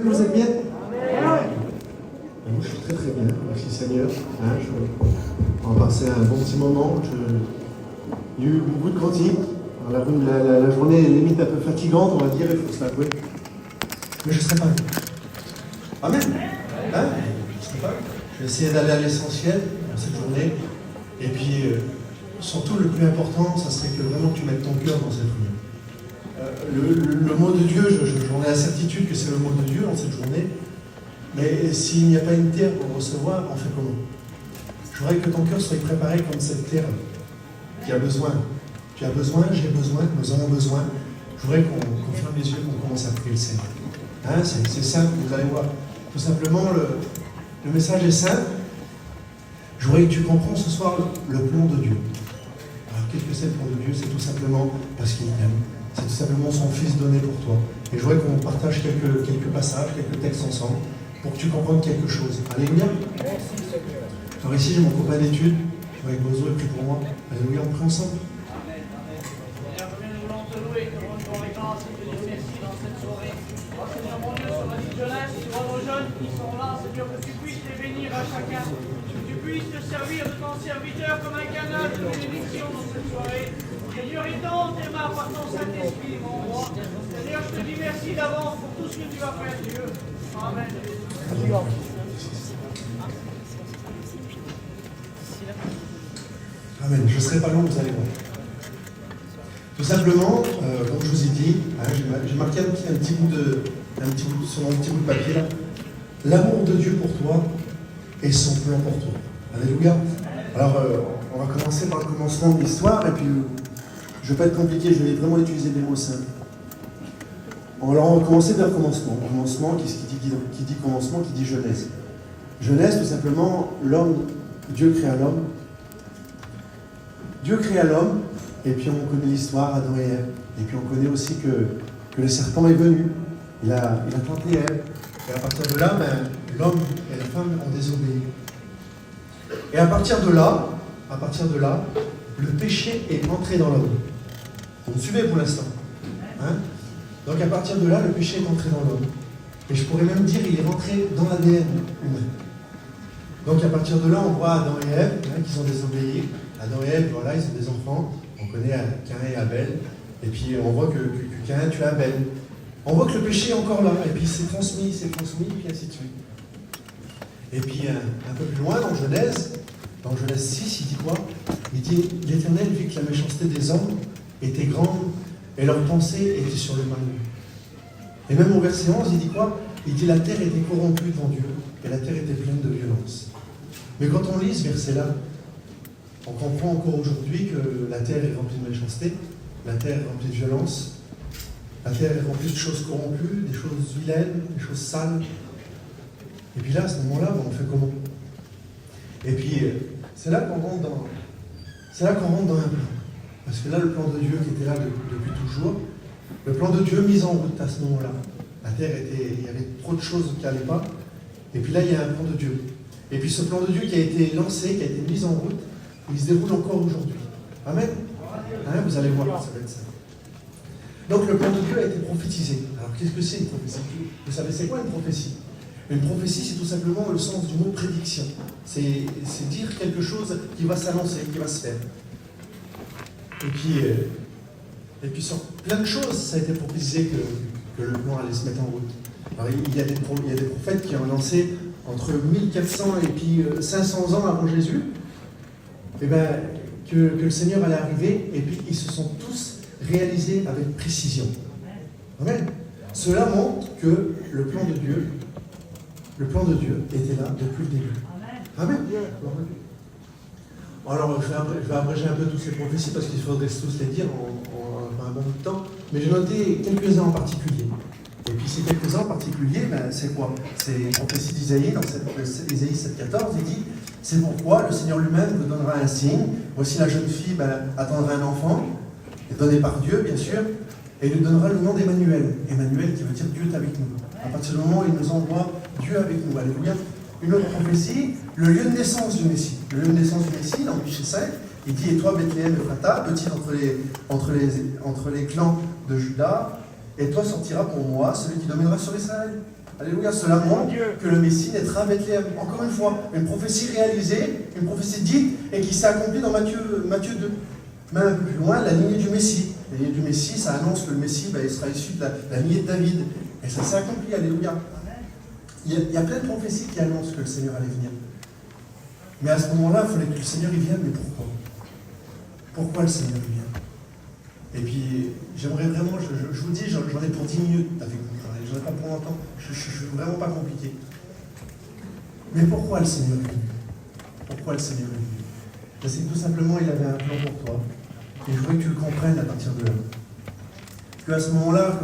Vous êtes bien? Moi, je suis très bien, merci Seigneur. On va passer un bon petit moment. Il y a eu beaucoup de cantiques. La journée est limite un peu fatigante, on va dire, il faut se l'avouer. Mais je ne serai pas là. Amen. Je ne serai pas là. Je vais essayer d'aller à l'essentiel dans cette journée. Et puis, surtout, le plus important, ça serait que vraiment tu mettes ton cœur dans cette journée. Le mot de Dieu, j'en ai la certitude que c'est le mot de Dieu dans cette journée. Mais s'il n'y a pas une terre pour le recevoir, on fait comment? Je voudrais que ton cœur soit préparé comme cette terre qui a besoin. Tu as besoin, j'ai besoin, nous avons besoin. Je voudrais qu'on ferme les yeux, qu'on commence à prier le Seigneur. C'est simple, vous allez voir. Tout simplement, le message est simple. Je voudrais que tu comprends ce soir le plan de Dieu. Alors, qu'est-ce que c'est le plan de Dieu? C'est tout simplement parce qu'il t'aime. C'est tout simplement son Fils donné pour toi. Et je voudrais qu'on partage quelques passages, quelques textes ensemble, pour que tu comprennes quelque chose. Alléluia. Merci Seigneur. Alors ici, j'ai mon copain d'études. Je voudrais que Bozo ait pris pour moi. Alléluia, on prie ensemble. Seigneur, nous voulons te louer, te rendre ton grâce et te dire merci dans cette soirée. Oh Seigneur mon Dieu, sur la vie de jeunesse, sur nos jeunes qui sont là, Seigneur, que tu puisses les bénir à chacun. Que tu puisses te servir de ton serviteur comme un canal de bénédiction dans cette soirée. Seigneur, étends tes mains par ton Saint-Esprit, mon roi. Seigneur, je te dis merci d'avance pour tout ce que tu vas faire, Dieu. Amen. Amen. Je ne serai pas long, vous allez voir. Tout simplement, comme je vous ai dit, j'ai marqué un petit bout sur mon petit bout de papier là. L'amour de Dieu pour toi et son plan pour toi. Alléluia. Alors, on va commencer par le commencement de l'histoire, et puis je ne vais pas être compliqué, je vais vraiment utiliser des mots simples. Alors, on va commencer par le commencement. Commencement, qui dit commencement, qui dit Genèse. Genèse, tout simplement, Dieu créa l'homme. Dieu créa l'homme, et puis on connaît l'histoire, Adam et Ève. Et puis on connaît aussi que le serpent est venu. Il a tenté Ève. Et à partir de là, l'homme et la femme ont désobéi. Et à partir de là, le péché est entré dans l'homme. Vous me suivez pour l'instant? Donc à partir de là, le péché est entré dans l'homme. Et je pourrais même dire qu'il est rentré dans l'ADN humain. Donc à partir de là, on voit Adam et Ève qui ont désobéi. Adam et Ève, voilà, ils ont des enfants. On connaît Caïn et Abel. Et puis on voit que Caïn tue Abel. On voit que le péché est encore là. Et puis c'est transmis, et puis ainsi de suite. Et puis un peu plus loin, dans Genèse 6, il dit quoi? Il dit, l'Éternel vit que la méchanceté des hommes était grande et leurs pensées étaient sur le mal. Et même au verset 11, il dit quoi? Il dit, la terre était corrompue devant Dieu et la terre était pleine de violence. Mais quand on lit ce verset-là, on comprend encore aujourd'hui que la terre est remplie de méchanceté, la terre est remplie de violence, la terre est remplie de choses corrompues, des choses vilaines, des choses sales. Et puis là, à ce moment-là, on fait comment? Et puis, c'est là qu'on rentre dans un plan. Parce que là, le plan de Dieu qui était là depuis toujours, le plan de Dieu mis en route à ce moment-là. La terre il y avait trop de choses qui n'allaient pas. Et puis là, il y a un plan de Dieu. Et puis ce plan de Dieu qui a été lancé, qui a été mis en route, il se déroule encore aujourd'hui. Amen. Vous allez voir, ça va être ça. Donc le plan de Dieu a été prophétisé. Alors qu'est-ce que c'est une prophétie? Vous savez, c'est quoi une prophétie? Une prophétie, c'est tout simplement le sens du mot prédiction. C'est dire quelque chose qui va s'annoncer, qui va se faire. Et puis sur plein de choses, ça a été prophétisé que le plan allait se mettre en route. Alors il y a des prophètes qui ont lancé entre 1400 et puis 500 ans avant Jésus, que le Seigneur allait arriver, et puis ils se sont tous réalisés avec précision. Amen. Cela montre que le plan de Dieu était là depuis le début. Amen. Alors, je vais abréger un peu toutes ces prophéties parce qu'il faudrait tous les dire en un bon bout de temps, mais j'ai noté quelques-uns en particulier. Et puis ces quelques-uns en particulier, c'est quoi? C'est une prophétie d'Isaïe, dans Isaïe 7,14, il dit « C'est pourquoi le Seigneur lui-même vous donnera un signe. Voici la jeune fille attendra un enfant, donné par Dieu, bien sûr, et il lui donnera le nom d'Emmanuel. Emmanuel qui veut dire Dieu est avec nous. À partir du moment où il nous envoie Dieu avec nous. Alléluia. Une autre prophétie, le lieu de naissance du Messie. Le lieu de naissance du Messie, dans Michée 5, il dit « Et toi, Bethléem Ephrata, petit entre les clans de Juda, et toi sortira pour moi celui qui dominera sur Israël. » Alléluia, cela montre que le Messie naîtra à Bethléem. Encore une fois, une prophétie réalisée, une prophétie dite et qui s'est accomplie dans Matthieu 2. Même un peu plus loin, la lignée du Messie. La lignée du Messie, ça annonce que le Messie il sera issu de la lignée de David. Et ça s'est accompli, alléluia. Il y a plein de prophéties qui annoncent que le Seigneur allait venir. Mais à ce moment-là, il fallait que le Seigneur y vienne, mais pourquoi? Pourquoi le Seigneur y vient? Et puis, j'aimerais vraiment, je vous dis, j'en ai pour 10 minutes avec vous. J'en ai pas pour longtemps, je ne suis vraiment pas compliqué. Mais pourquoi le Seigneur est venu? Pourquoi le Seigneur est venu? C'est que tout simplement, il avait un plan pour toi. Et je voudrais que tu le comprennes à partir de là. Qu'à ce moment-là,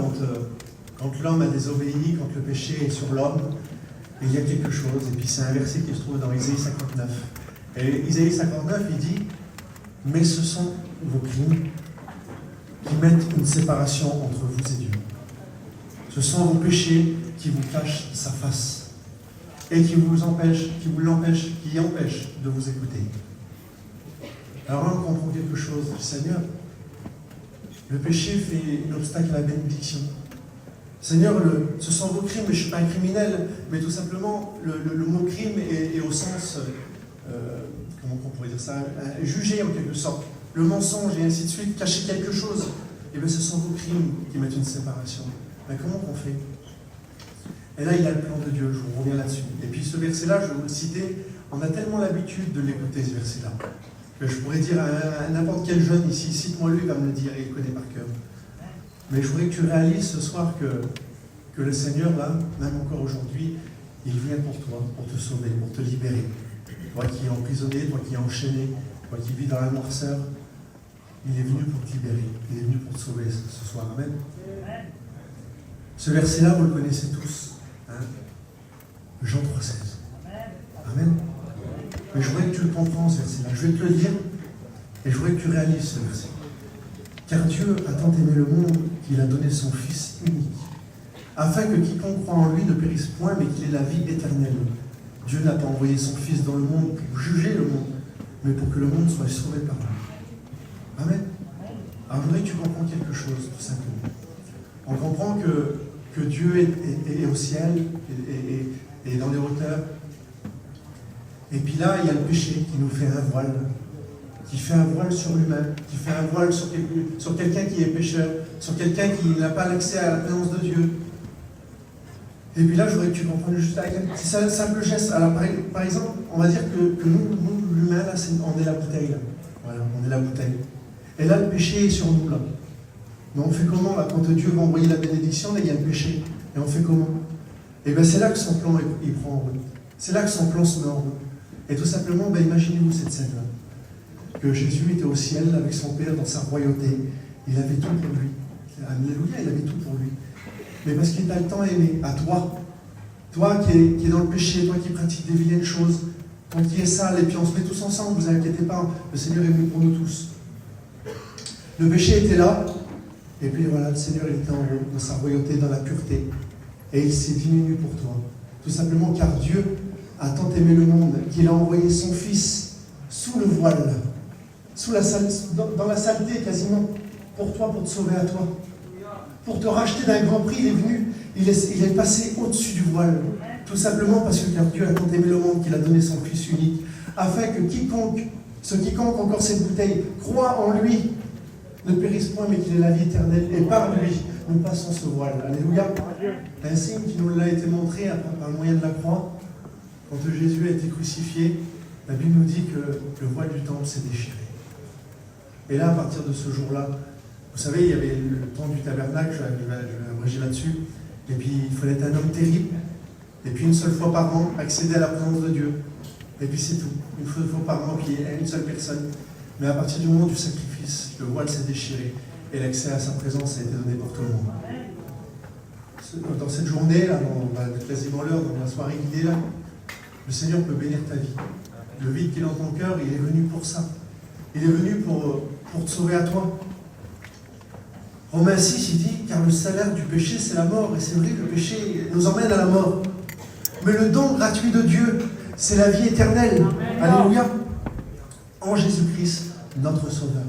quand l'homme a désobéi, quand le péché est sur l'homme, il y a quelque chose. Et puis c'est un verset qui se trouve dans Isaïe 59. Et Isaïe 59, il dit « Mais ce sont vos crimes qui mettent une séparation entre vous et Dieu. Ce sont vos péchés qui vous cachent sa face et qui empêchent de vous écouter. » Alors là, on comprend quelque chose du Seigneur. Le péché fait un obstacle à la bénédiction. Seigneur, ce sont vos crimes, mais je ne suis pas un criminel, mais tout simplement, le mot crime est au sens, comment on pourrait dire ça, juger en quelque sorte. Le mensonge et ainsi de suite, cacher quelque chose. Et bien ce sont vos crimes qui mettent une séparation. Mais comment on fait? Et là, il y a le plan de Dieu, je vous reviens là-dessus. Et puis ce verset-là, je vais vous le citer, on a tellement l'habitude de l'écouter, ce verset-là, que je pourrais dire à n'importe quel jeune ici, cite-moi lui, il va me le dire, il le connaît par cœur. Mais je voudrais que tu réalises ce soir que le Seigneur, là, même encore aujourd'hui, il vient pour toi, pour te sauver, pour te libérer. Toi qui es emprisonné, toi qui es enchaîné, toi qui vis dans la noirceur, il est venu pour te libérer, il est venu pour te sauver ce soir. Amen. Ce verset-là, vous le connaissez tous. Hein? Jean 3,16. Amen. Mais je voudrais que tu le comprennes, ce verset-là. Je vais te le lire et je voudrais que tu réalises ce verset. Car Dieu a tant aimé le monde qu'il a donné son Fils unique, afin que quiconque croit en lui ne périsse point, mais qu'il ait la vie éternelle. Dieu n'a pas envoyé son Fils dans le monde pour juger le monde, mais pour que le monde soit sauvé par lui. Amen. Alors je voudrais que tu comprennes quelque chose, tout simplement. On comprend que Dieu est au ciel et dans les hauteurs. Et puis là, il y a le péché qui nous fait un voile. Qui fait un voile sur lui-même, qui fait un voile sur quelqu'un qui est pécheur, sur quelqu'un qui n'a pas l'accès à la présence de Dieu. Et puis là, je voudrais que tu comprennes juste avec un petit simple geste. Alors, par exemple, on va dire que nous l'humain, là, on est la bouteille. Là. Voilà, on est la bouteille. Et là, le péché est sur nous, là. Mais on fait comment, là, quand Dieu va envoyer la bénédiction, là, il y a le péché. Et on fait comment? Et bien, c'est là que son plan, il prend en route. C'est là que son plan se met en route. Et tout simplement, ben, imaginez-vous cette scène-là. Que Jésus était au ciel avec son Père dans sa royauté. Il avait tout pour lui. Alléluia, il avait tout pour lui. Mais parce qu'il t'a tant aimé, à toi, toi qui es dans le péché, toi qui pratiques des vilaines choses, toi qui es sale, et puis on se met tous ensemble, ne vous inquiétez pas, le Seigneur est venu pour nous tous. Le péché était là, et puis voilà, le Seigneur il était en haut, dans sa royauté, dans la pureté. Et il s'est diminué pour toi. Tout simplement car Dieu a tant aimé le monde qu'il a envoyé son Fils sous le voile, dans la saleté quasiment, pour toi, pour te sauver à toi. Pour te racheter d'un grand prix, il est venu, il est passé au-dessus du voile. Tout simplement parce que car Dieu a tant aimé le monde qu'il a donné son Fils unique, afin que quiconque encore cette bouteille, croit en lui, ne périsse point, mais qu'il ait la vie éternelle. Et par lui, nous passons ce voile. Alléluia. Un signe qui nous l'a été montré par le moyen de la croix. Quand Jésus a été crucifié, la Bible nous dit que le voile du temple s'est déchiré. Et là, à partir de ce jour-là, vous savez, il y avait le temps du tabernacle, je vais abréger là-dessus, et puis il fallait être un homme terrible, et puis une seule fois par an, accéder à la présence de Dieu. Et puis c'est tout. Une fois par an, puis il y a une seule personne. Mais à partir du moment du sacrifice, le voile s'est déchiré, et l'accès à sa présence a été donné pour tout le monde. Dans cette journée, là, on va quasiment l'heure, dans la soirée guidée, là, le Seigneur peut bénir ta vie. Le vide qu'il est dans ton cœur, il est venu pour ça. Il est venu pour te sauver à toi. Romains 6, il dit, car le salaire du péché, c'est la mort. Et c'est vrai que le péché nous emmène à la mort. Mais le don gratuit de Dieu, c'est la vie éternelle. Amen. Alléluia. En Jésus-Christ, notre Sauveur.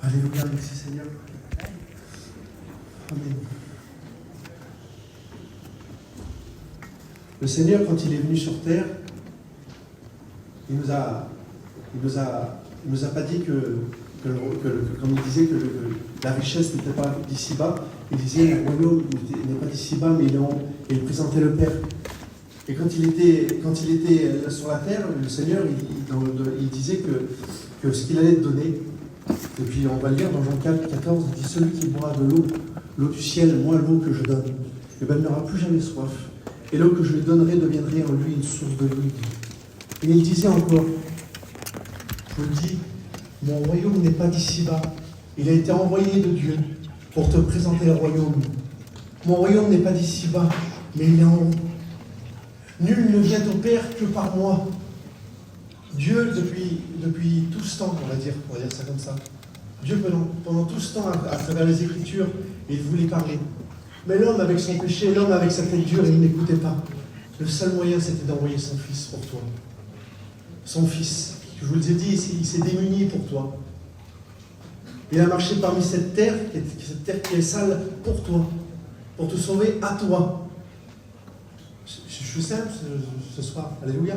Alléluia, merci Seigneur. Amen. Le Seigneur, quand il est venu sur terre, il nous a pas dit comme il disait, que la richesse n'était pas d'ici-bas. Il disait le royaume n'est pas d'ici-bas, mais il présentait le Père. Et quand il était sur la terre, le Seigneur, il disait que ce qu'il allait te donner, et puis on va le lire dans Jean 4, 14, il dit: celui qui boira de l'eau du ciel, moi l'eau que je donne, eh ben, il n'aura plus jamais soif. Et l'eau que je lui donnerai deviendrait en lui une source de vie. Et il disait encore, je vous le dis, mon royaume n'est pas d'ici-bas. Il a été envoyé de Dieu pour te présenter le royaume. Mon royaume n'est pas d'ici-bas, mais il est en haut. Nul ne vient au Père que par moi. Dieu, depuis tout ce temps, on va dire ça comme ça, Dieu, pendant tout ce temps, à travers les Écritures, il voulait parler. Mais l'homme, avec son péché, l'homme, avec sa tête dure, il n'écoutait pas. Le seul moyen, c'était d'envoyer son Fils pour toi. Son Fils, je vous l'ai dit, il s'est démuni pour toi. Il a marché parmi cette terre qui est sale pour toi, pour te sauver à toi. Je suis simple ce soir. Alléluia.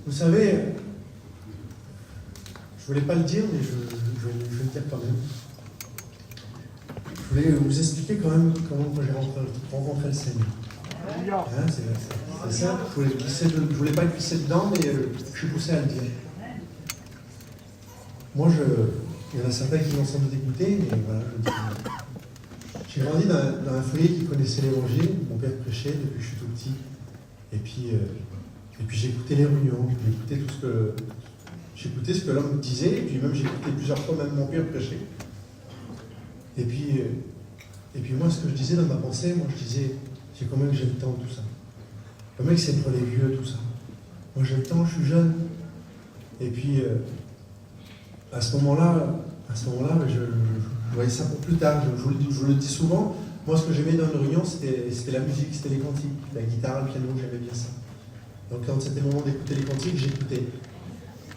Vous savez, je ne voulais pas le dire, mais je vais le dire quand même. Je voulais vous expliquer quand même comment j'ai rencontré le Seigneur. Hein, c'est simple, je ne voulais pas glisser dedans, mais je suis poussé à le dire. Moi, il y en a certains qui vont sans doute écouter, mais voilà, je le dis. J'ai grandi dans un foyer qui connaissait l'Évangile. Mon père prêchait depuis que je suis tout petit. Et puis j'écoutais les réunions, j'écoutais ce que l'homme disait, et puis même j'écoutais plusieurs fois même mon père prêcher. Et puis moi, ce que je disais dans ma pensée, moi je disais, c'est combien que j'ai le temps, tout ça. Combien que c'est pour les vieux, tout ça. Moi j'ai le temps, je suis jeune. Et puis, à ce moment-là, je voyais ça pour plus tard. Je vous le dis souvent, moi ce que j'aimais dans une réunion, c'était la musique, c'était les cantiques, la guitare, le piano, j'aimais bien ça. Donc quand c'était le moment d'écouter les cantiques, j'écoutais.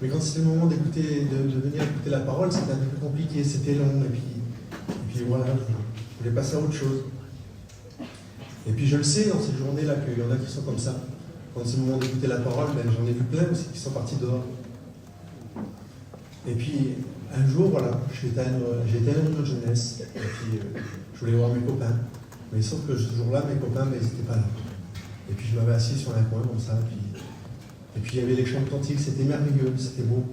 Mais quand c'était le moment de venir écouter la parole, c'était un peu plus compliqué, c'était long, et puis voilà, je voulais passer à autre chose. Et puis je le sais dans cette journée-là qu'il y en a qui sont comme ça. Quand c'est le moment d'écouter la parole, ben, j'en ai vu plein aussi qui sont partis dehors. Et puis un jour, voilà, j'ai été à une réunion de jeunesse, et puis je voulais voir mes copains. Mais sauf que ce jour-là, mes copains, ils n'étaient pas là. Et puis je m'avais assis sur un coin comme ça, et puis il y avait les chants de cantiques, c'était merveilleux, c'était beau.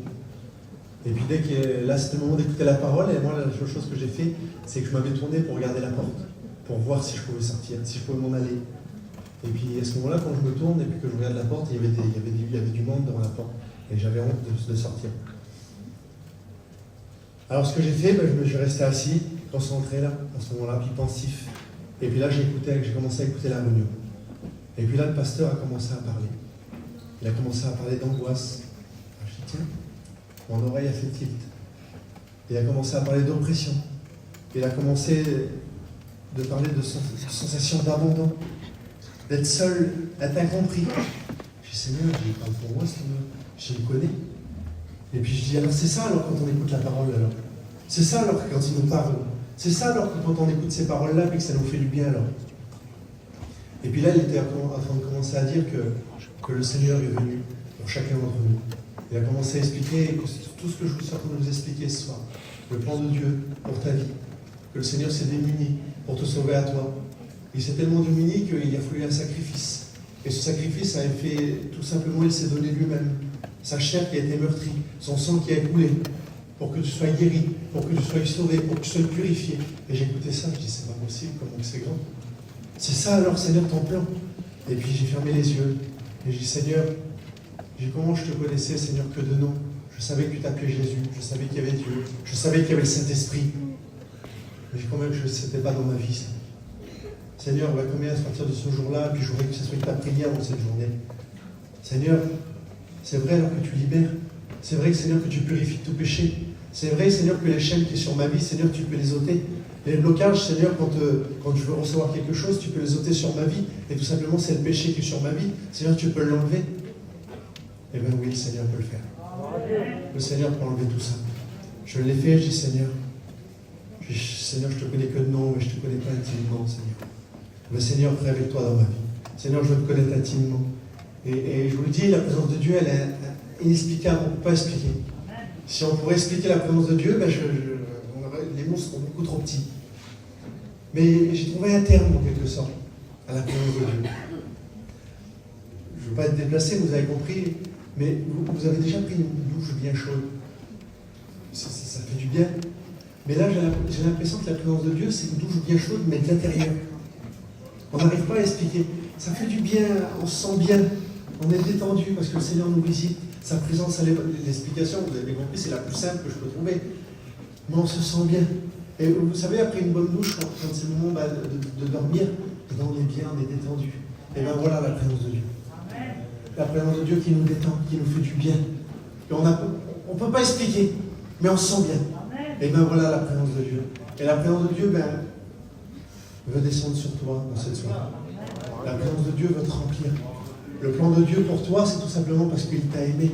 Et puis dès que là c'était le moment d'écouter la parole, et moi la seule chose que j'ai fait, c'est que je m'avais tourné pour regarder la porte, pour voir si je pouvais sortir, si je pouvais m'en aller. Et puis à ce moment-là, quand je me tourne et puis que je regarde la porte, il y avait du monde devant la porte, et j'avais honte de sortir. Alors ce que j'ai fait, je suis resté assis, concentré là, à ce moment-là, puis pensif. Et puis là j'ai commencé à écouter la réunion. Et puis là, le pasteur a commencé à parler. Il a commencé à parler d'angoisse. Je dis, tiens, mon oreille a fait tilt. Il a commencé à parler d'oppression. Il a commencé de parler de sensation d'abandon, d'être seul, d'être incompris. Je dis, Seigneur, il parle pour moi, Seigneur. Je le connais. Et puis je dis, alors c'est ça alors quand on écoute la parole alors. C'est ça alors quand il nous parle. C'est ça alors quand on écoute ces paroles-là et que ça nous fait du bien alors. Et puis là, il était en train de commencer à dire que le Seigneur est venu pour chacun d'entre nous. Il a commencé à expliquer tout ce que je vous suis en train de vous expliquer ce soir. Le plan de Dieu pour ta vie. Que le Seigneur s'est démuni pour te sauver à toi. Il s'est tellement démuni qu'il a fallu un sacrifice. Et ce sacrifice a fait, tout simplement, il s'est donné lui-même. Sa chair qui a été meurtrie, son sang qui a coulé, pour que tu sois guéri, pour que tu sois sauvé, pour que tu sois purifié. Et j'écoutais ça, je dis, c'est pas possible, comment c'est grand. C'est ça alors, Seigneur, ton plan. Et puis j'ai fermé les yeux. Et j'ai dit, Seigneur, comment je te connaissais, Seigneur, que de nom. Je savais que tu t'appelais Jésus. Je savais qu'il y avait Dieu. Je savais qu'il y avait le Saint-Esprit. Mais combien que ce n'était pas dans ma vie, ça. Seigneur, combien à partir de ce jour-là, puis je voudrais que ce soit ta prière dans cette journée. Seigneur, c'est vrai alors que tu libères. C'est vrai, Seigneur, que tu purifies tout péché. C'est vrai, Seigneur, que les chaînes qui sont sur ma vie, Seigneur, tu peux les ôter. Les blocages, Seigneur, quand je veux recevoir quelque chose, tu peux les ôter sur ma vie. Et tout simplement, c'est le péché qui est sur ma vie. Seigneur, tu peux l'enlever. Eh bien oui, le Seigneur peut le faire. Le Seigneur peut enlever tout ça. Je l'ai fait, je dis Seigneur, Seigneur, je te connais que de nom, mais je ne te connais pas intimement, Seigneur. Mais Seigneur, révèle-toi dans ma vie. Seigneur, je veux te connaître intimement. Et je vous le dis, la présence de Dieu, elle est inexplicable, on ne peut pas expliquer. Si on pourrait expliquer la présence de Dieu, ben les mots seront beaucoup trop petits. Mais j'ai trouvé un terme, en quelque sorte, à la présence de Dieu. Je ne veux pas être déplacé, vous avez compris, mais vous avez déjà pris une douche bien chaude. Ça fait du bien. Mais là, j'ai l'impression que la présence de Dieu, c'est une douche bien chaude, mais de l'intérieur. On n'arrive pas à expliquer. Ça fait du bien, on se sent bien, on est détendu parce que le Seigneur nous visite. Sa présence, l'explication, vous avez compris, c'est la plus simple que je peux trouver. Mais on se sent bien. Et vous savez, après une bonne douche, quand c'est le moment de dormir, on est bien, on est détendu. Et bien voilà la présence de Dieu. La présence de Dieu qui nous détend, qui nous fait du bien. Et on ne peut pas expliquer, mais on se sent bien. Et bien voilà la présence de Dieu. Et la présence de Dieu, veut descendre sur toi dans cette soirée. La présence de Dieu veut te remplir. Le plan de Dieu pour toi, c'est tout simplement parce qu'il t'a aimé.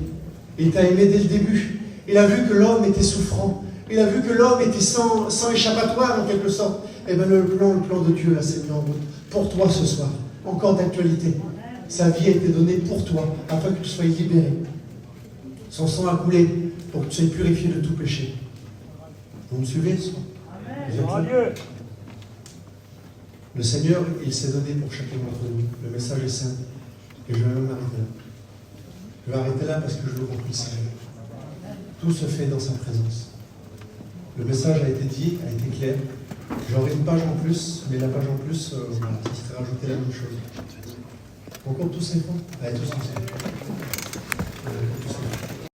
Il t'a aimé dès le début. Il a vu que l'homme était souffrant. Il a vu que l'homme était sans échappatoire en quelque sorte. Et bien le plan de Dieu là, s'est mis en route pour toi ce soir. Encore d'actualité. Sa vie a été donnée pour toi, afin que tu sois libéré. Son sang a coulé pour que tu sois purifié de tout péché. Vous me suivez ce soir? Vous êtes là? Le Seigneur, il s'est donné pour chacun d'entre nous. Le message est simple. Et je vais même m'arrêter là. Je vais arrêter là parce que je veux qu'on puisse aller. Tout se fait dans sa présence. Le message a été dit, a été clair. J'aurai une page en plus, mais la page en plus, voilà, ça serait rajouter la même chose. On compte tous ces points? Allez, tous ensemble.